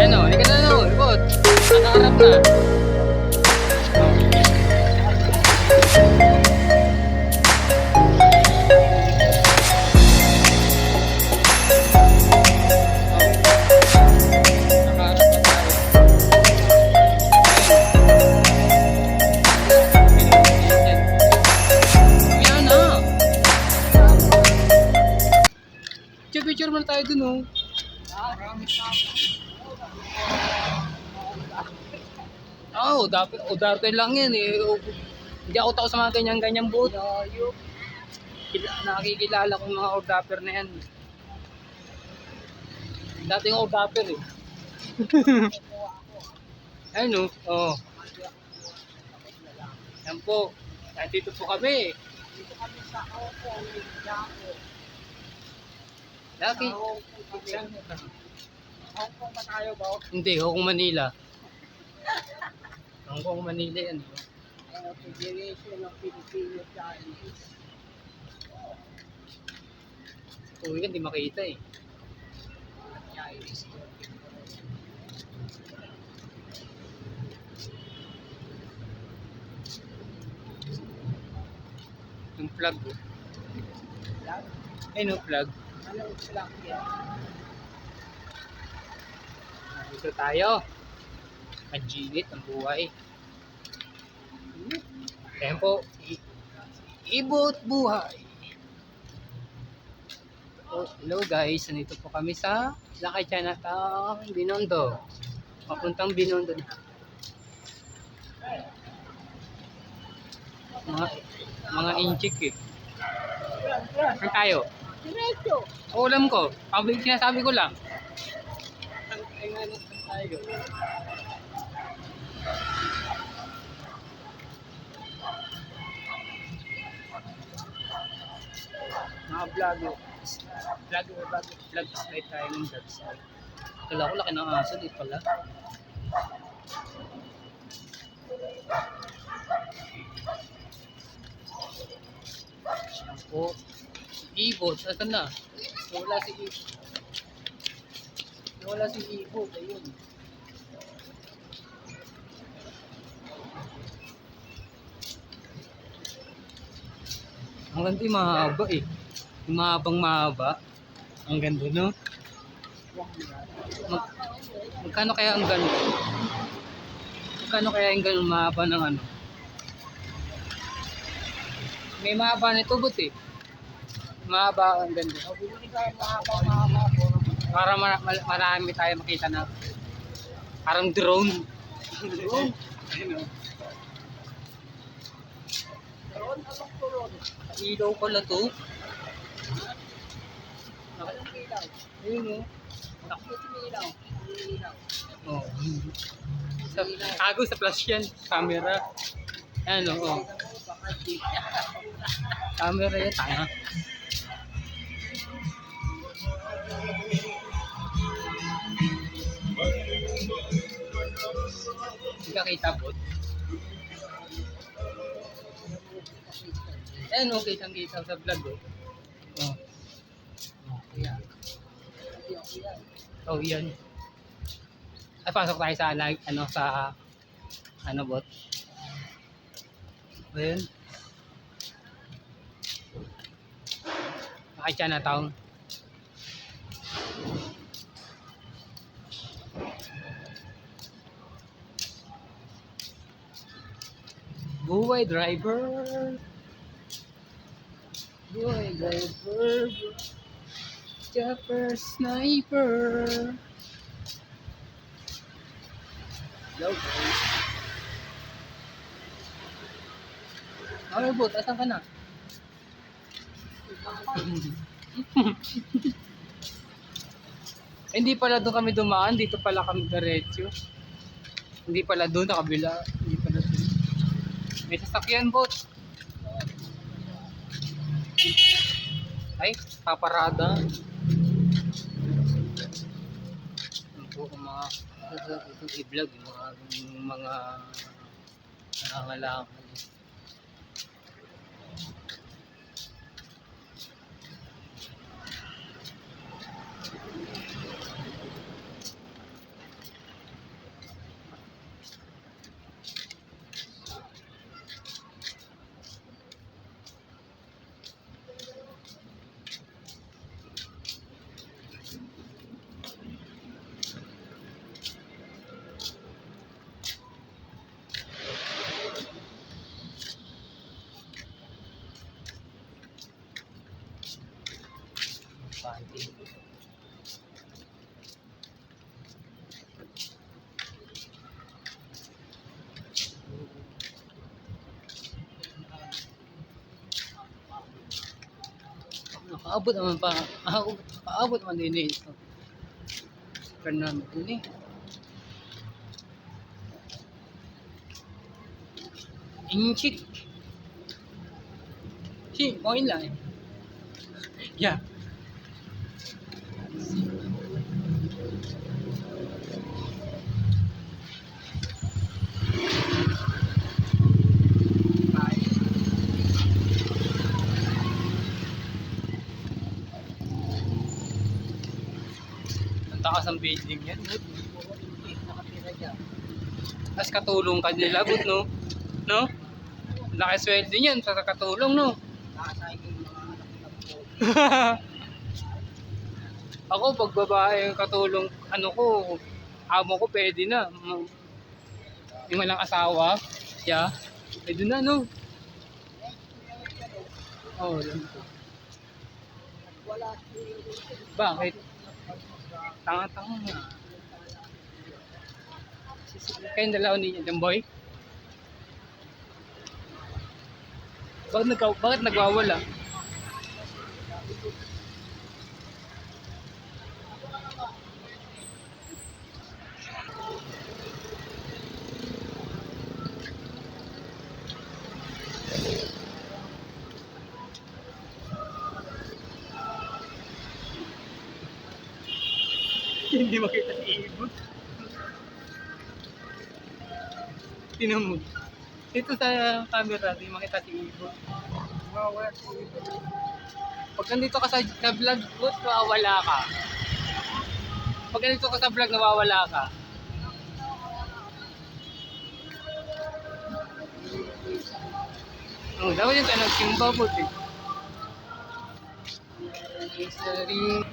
Ayan o, halika na no, ikot. Nakaharap na. Nakaharap na tayo. Ayan na. Picture muna tayo dun oh. Oo, dapat udarte lang yan eh. Hindi ako tao sa mga ganyan-ganyan boat. Nakikilala ko mga ordapper na yan. Dati yung ordapper eh. Ayun oh. Oh. Yan po. Dito po kami. Dito kami sa Hongkong, Lagi. Hongkong ba tayo ba? Hindi, Hong Manila. Hong Manila yan. Federation of Filipino Chinese. Uy, hindi makita eh. Chinese. Yung plug oh. Lang? Ayun oh, plug. Anong flag yan? Dito tayo. Magigit ang buhay. Tempo. Ibot buhay. Oh, hello guys, nandito po kami sa Lakay Chinatown, Binondo. Papuntang Binondo na. Mga inchik eh. Saan tayo? Diretso! Ulam ko. Sinasabi ko lang. Ay nga lang tayo. Mga vlog slide tayo ng vlog slide. Kala ko laki ng aso, di pala. Siyan po. Si Ibot, saan na? Wala si Ibot. Wala si Ibot, ayun. Ang ganda yung mahaba eh. Yung mahabang mahaba. Ang ganda no? Magkano kaya ang ganda? Magkano kaya yung ganun mahaba ng ano? May mahaba nito but eh. Mahaba ang ganda. Bumili ka mahaba. Para marami tayo makita na parang drone. Drone? Ayun, oh. Drone? Anong drone? Ilaw pala to. Anong ilaw? Ayun o. Anong ilaw? Oh. Tago sa flash yan. Camera. Ayan o. Oh. Camera yan. Tanga. Hindi ka kita bot. Ayan o. Kitang-kita sa vlog o. Oh. Ayan. Oh, yan. Ay, pasok tayo sa ano sa ano bot. Ayun. Lakay Chinatown. Buhay driver. Buhay driver. Chopper sniper. Hello guys. Okay bot, asan ka na? Hindi pala doon kami dumaan, dito pala kami diretso. Hindi pala doon, sa kabila. Hindi pala doon. May sasakyan bot. Ay, paparada. Ito mga itong i-vlog yung mga nangangailangan. Aabot naman pa. Aabot naman din eh. So, namin din eh. Inchik. Okay lang eh. Yeah. Ang takas ng building yan. Nakatira dyan. Tapos katulong ka nila, but no? No? Laki sweldo niyan sa katulong, no? Nakasayang yung mga anak ng po. Ako, pag babae yung katulong, ano ko, amo ko pwede na. Yung walang asawa, yeah, pwede na, no? Oo, lang po. Wala Bakit? Tanga-tanga nga. Kayong dalawa ninyo, yung boy? Bakit nagwawala? Hindi makita si Ibon. Tinan mo. Dito sa camera, hindi makita si Ibon. Mawala po ito. Pag nandito ka sa vlog, bot, nawawala ka. Pag nandito ka sa vlog, nawawala ka. Oh, dapat yung tanong simba, bot eh. History.